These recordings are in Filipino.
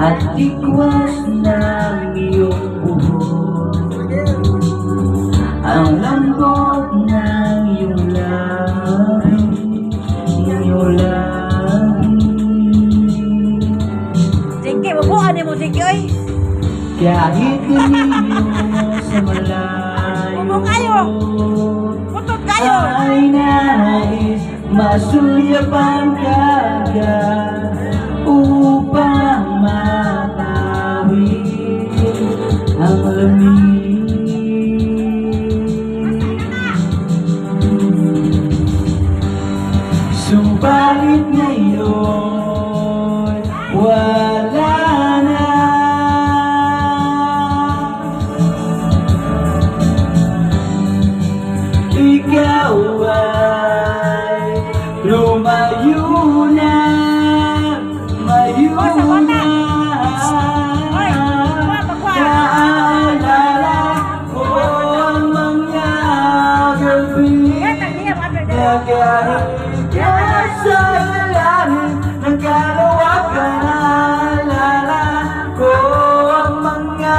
at tikwas ng iyong buhok, ang lambot ng iyong lahi, iyong lahi. Sige, mabuhan mo, sige, oy. Kahit kanino sa malayo, Bubong kayo. Putot kayo. ay nais masulyapan ka agad upang matawid ang lamig. Subalit ngayon wala na. Ikaw ay lumayo na, mayo na. Naalala ko ang mga gabi na kahit sa langit ng kalawakan. Naalala ko ang mga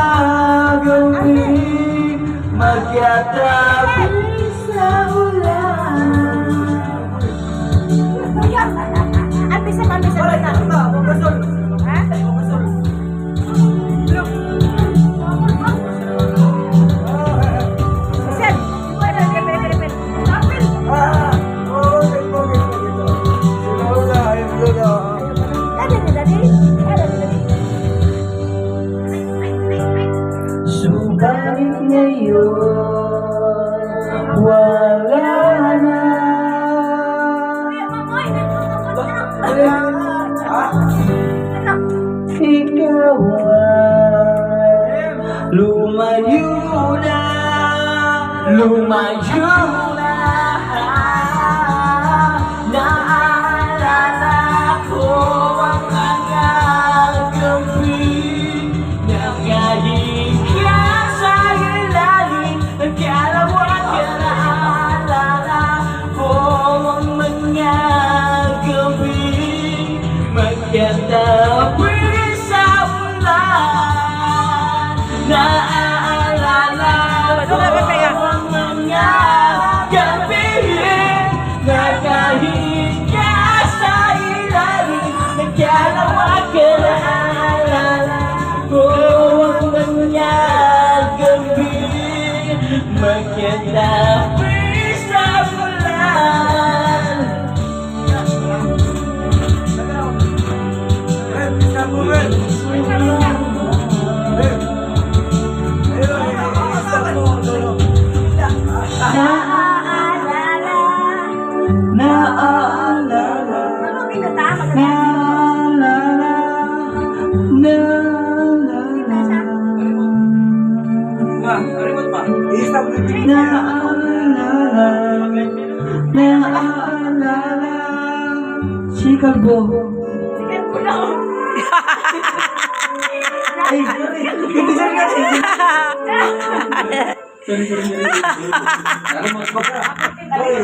gabi magkatabi sa ulan. Ambisa. Ha? Sir, Subalit ngayon wala na. Ikaw ay lumayo na, lumayo na. Naalala ko ang mga gabi na kahit ka sa ilalim ng kalawakan. Naalala ko ang mga gabi magkatabi sa ulan. Naalala ko ang mga gabi na kahit ka sa ilalim ng kalawakan. Naalala ko ang mga gabi magkatabi sa ulan. Naalala, naalala, si Kalbo. Sorry.